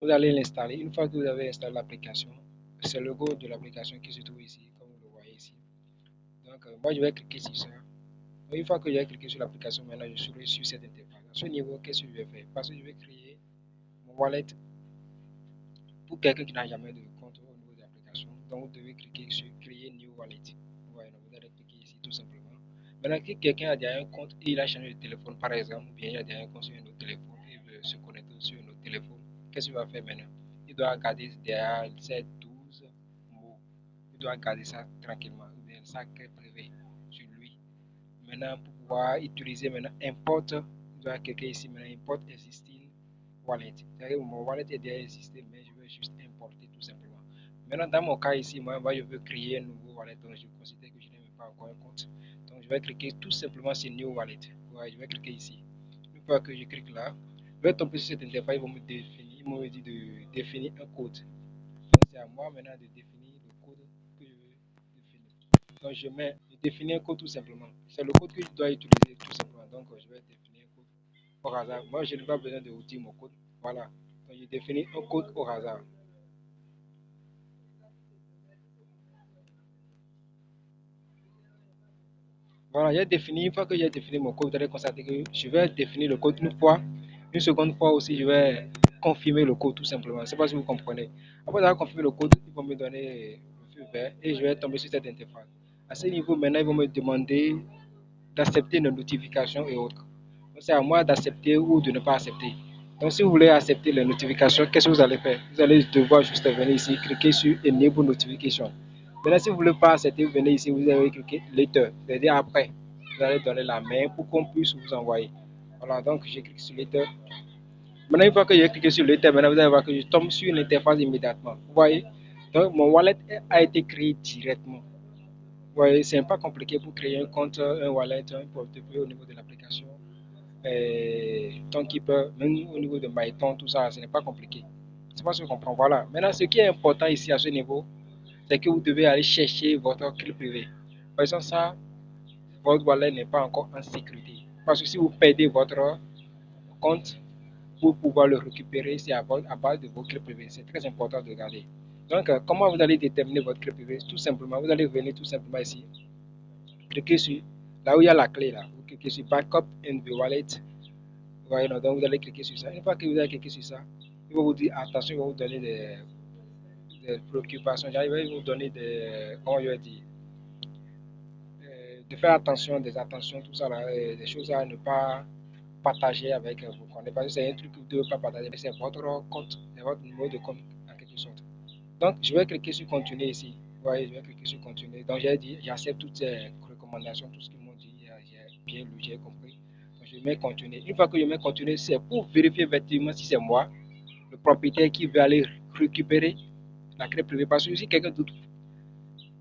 Vous allez l'installer. Une fois que vous avez installé l'application, c'est le logo de l'application qui se trouve ici, comme vous le voyez ici. Donc, moi, je vais cliquer sur ça. Donc, une fois que j'ai cliqué sur l'application, maintenant, je suis sur cette interface. À ce niveau, qu'est-ce que je vais faire? Parce que je vais créer mon wallet pour quelqu'un qui n'a jamais de compte au niveau de l'application. Donc, vous devez cliquer sur Créer New Wallet. Voilà, vous allez cliquer ici tout simplement. Maintenant, si quelqu'un a déjà un compte et il a changé de téléphone, par exemple, ou bien il a déjà un compte sur un autre téléphone et il veut se connecter sur un autre téléphone, qu'est-ce qu'il va faire maintenant? Il doit garder derrière ces 12 mots. Il doit garder ça tranquillement, ou bien ça privé sur lui. Maintenant, pour pouvoir utiliser maintenant import, il doit cliquer ici maintenant import existing wallet. C'est-à-dire que mon wallet est déjà existé, mais je veux juste importer tout simplement. Maintenant, dans mon cas ici, moi, je veux créer un nouveau wallet, donc je considère que je n'ai même pas encore un compte. Donc, je vais cliquer tout simplement sur New Wallet. Ouais, je vais cliquer ici. Une fois que je clique là, je vais tomber sur cette interface, ils vont me définir, ils vont me dire de définir un code. Donc, c'est à moi maintenant de définir le code que je veux définir. Donc, je définis un code tout simplement. C'est le code que je dois utiliser tout simplement. Donc, je vais définir un code au hasard. Moi, je n'ai pas besoin de dire mon code. Voilà. Donc, je définis un code au hasard. Voilà, j'ai défini, une fois que j'ai défini mon code, vous allez constater que je vais définir le code une fois. Une seconde fois aussi, je vais confirmer le code tout simplement. Je ne sais pas si vous comprenez. Après avoir confirmé le code, ils vont me donner le feu vert et je vais tomber sur cette interface. À ce niveau, maintenant, ils vont me demander d'accepter nos notifications et autres. Donc, c'est à moi d'accepter ou de ne pas accepter. Donc, si vous voulez accepter les notifications, qu'est-ce que vous allez faire? Vous allez devoir juste venir ici, cliquer sur Enable Notification. Maintenant, si vous ne voulez pas accepter, vous venez ici, vous allez cliquer Later, c'est-à-dire après. Vous allez donner la main pour qu'on puisse vous envoyer. Voilà, donc je clique sur Later. Maintenant, une fois que j'ai cliqué sur Later, maintenant vous allez voir que je tombe sur une interface immédiatement. Vous voyez? Donc, mon wallet a été créé directement. Oui, c'est pas compliqué pour créer un compte, un wallet, un portefeuille au niveau de l'application. Tonkeeper, même au niveau de MyTon, tout ça, ce n'est pas compliqué. C'est pas ce que je comprends. Voilà. Maintenant, ce qui est important ici à ce niveau, c'est que vous devez aller chercher votre clé privée. Par exemple, ça, votre wallet n'est pas encore en sécurité. Parce que si vous perdez votre compte, pour pouvoir le récupérer, c'est à base de vos clés privées. C'est très important de garder. Donc, comment vous allez déterminer votre clé privée? Tout simplement, vous allez venir tout simplement ici, cliquez sur là où il y a la clé là. Vous cliquez sur Backup and the Wallet. Voyez, donc vous allez cliquer sur ça. Une fois que vous allez cliquer sur ça, il va vous dire attention, il va vous donner des préoccupations. Il va vous donner des, comment je vais dire, de faire attention, des attentions, tout ça là, des choses à ne pas partager avec vos comptes. Parce que c'est un truc que vous ne devez pas partager, c'est votre compte, c'est votre numéro de compte en quelque sorte. Donc, je vais cliquer sur continuer ici. Vous voyez, je vais cliquer sur continuer. Donc, j'ai dit, j'accepte toutes ces recommandations, tout ce qu'ils m'ont dit. J'ai bien lu, j'ai compris. Donc, je mets continuer. Une fois que je mets continuer, c'est pour vérifier effectivement si c'est moi, le propriétaire, qui veut aller récupérer la clé privée. Parce que si quelqu'un d'autre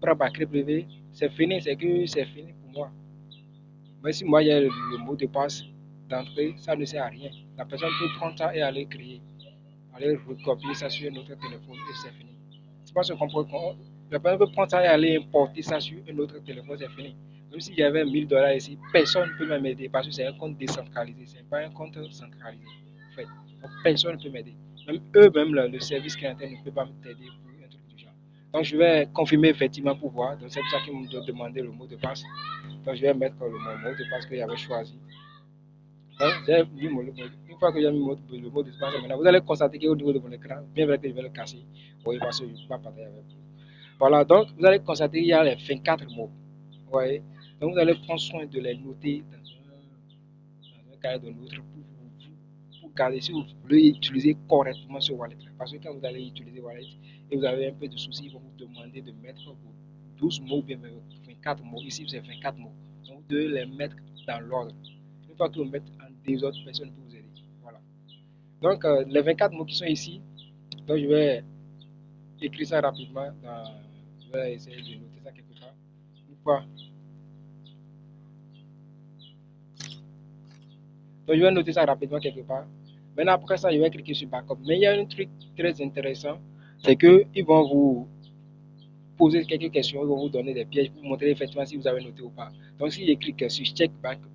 prend ma clé privée, c'est fini, c'est que c'est fini pour moi. Mais si moi, j'ai le mot de passe d'entrée, ça ne sert à rien. La personne peut prendre ça et aller créer, aller recopier ça sur un autre téléphone et c'est fini. C'est pas ce qu'on peut. La personne peut prendre ça et aller importer ça sur un autre téléphone, c'est fini. Même si j'avais 1000 dollars ici, personne ne peut m'aider parce que c'est un compte décentralisé, c'est pas un compte centralisé. En fait. Donc, personne ne peut m'aider. Même eux-mêmes, le service clientèle ne peut pas m'aider pour un truc du genre. Donc je vais confirmer effectivement pour voir. Donc c'est pour ça qu'ils m'ont demandé le mot de passe. Donc je vais mettre mon mot de passe que j'avais choisi. Donc, j'ai mis une fois que j'ai mis le mot de passe, maintenant vous allez constater qu'au niveau de mon écran, bien vrai que je vais le casser. Oui, parce que je ne peux pas partager avec vous. Voilà, donc vous allez constater qu'il y a les 24 mots. Vous voyez? Donc vous allez prendre soin de les noter dans un cahier de notes pour garder si vous voulez utiliser correctement ce wallet. Parce que quand vous allez utiliser wallet et vous avez un peu de soucis, ils vont vous demander de mettre vos 12 mots, bien 24 mots. Ici, c'est 24 mots. Donc vous devez les mettre dans l'ordre. Une fois que vous mettez en désordre, personne ne peut vous aider. Voilà. Donc les 24 mots qui sont ici, donc je vais écrire ça rapidement. Je vais essayer de noter ça quelque part. Une fois. Donc je vais noter ça rapidement quelque part. Maintenant après ça, je vais cliquer sur backup. Mais il y a un truc très intéressant, c'est qu'ils vont vous poser quelques questions, ils vont vous donner des pièges pour vous montrer effectivement si vous avez noté ou pas. Donc si je clique sur check backup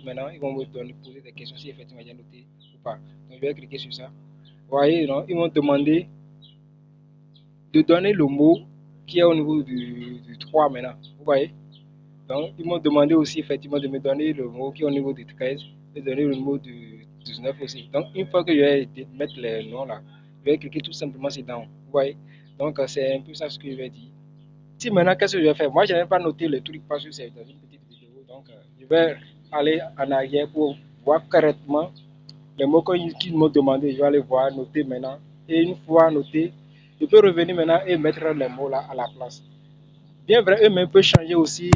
maintenant, ils vont me poser des questions si effectivement j'ai noté ou pas. Donc je vais cliquer sur ça. Vous voyez, non? Ils m'ont demandé de donner le mot qui est au niveau du 3 maintenant. Vous voyez? Donc, ils m'ont demandé aussi effectivement de me donner le mot qui est au niveau du 13 et donner le mot du 19 aussi. Donc, une fois que je vais mettre les noms là, je vais cliquer tout simplement sur down. Vous voyez? Donc, c'est un peu ça ce que je vais dire. Si maintenant, qu'est-ce que je vais faire? Moi, je n'ai pas noté le truc parce que c'est dans une petite vidéo. Donc, je vais aller en arrière pour voir correctement les mots qu'ils m'ont demandé. Je vais aller voir, noter maintenant. Et une fois noté, je peux revenir maintenant et mettre les mots là à la place. Bien vrai, eux-mêmes peuvent changer aussi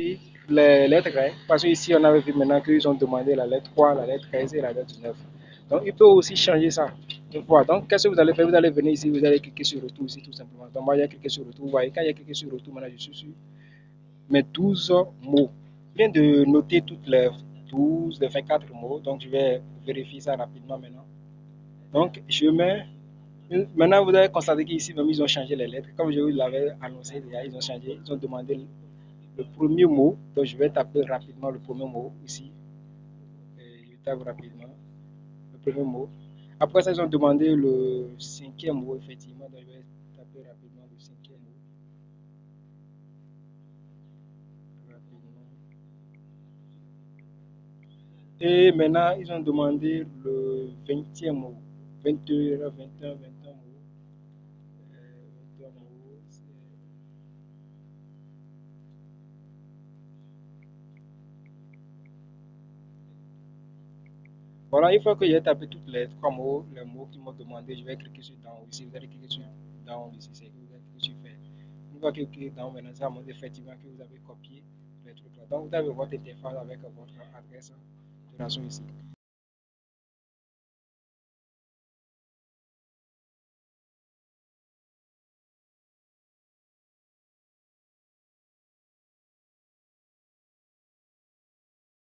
les lettres, hein, parce qu'ici, on avait vu maintenant qu'ils ont demandé la lettre 3, la lettre 13 et la lettre 19. Donc, ils peuvent aussi changer ça. Donc, qu'est-ce que vous allez faire? Vous allez venir ici, vous allez cliquer sur retour ici, tout simplement. Donc, moi, j'ai cliqué sur retour. Vous voyez, quand j'ai cliqué sur retour, maintenant, je suis sur mes 12 mots. Je viens de noter toutes les 12, les 24 mots. Donc, je vais vérifier ça rapidement maintenant. Donc, je mets. Maintenant, vous avez constaté qu'ici, même, ils ont changé les lettres. Comme je vous l'avais annoncé déjà, ils ont changé. Ils ont demandé le premier mot. Donc, je vais taper rapidement le premier mot ici. Et je tape rapidement le premier mot. Après ça, ils ont demandé le cinquième mot, effectivement. Donc, je vais taper rapidement le cinquième mot. Rapidement. Et maintenant, ils ont demandé le 20e mot. 22, 21, 21 mots. 21 mots. Voilà, une fois que j'ai tapé toutes les trois mots, les mots qu'ils m'ont demandé, je vais cliquer sur down. Ici, vous allez cliquer sur down. Ici, c'est que vous allez cliquer sur faire. Une fois que vous cliquez down, maintenant, ça montre effectivement que vous avez copié les trucs là. Donc, vous avez votre interface avec votre adresse de réseau ici.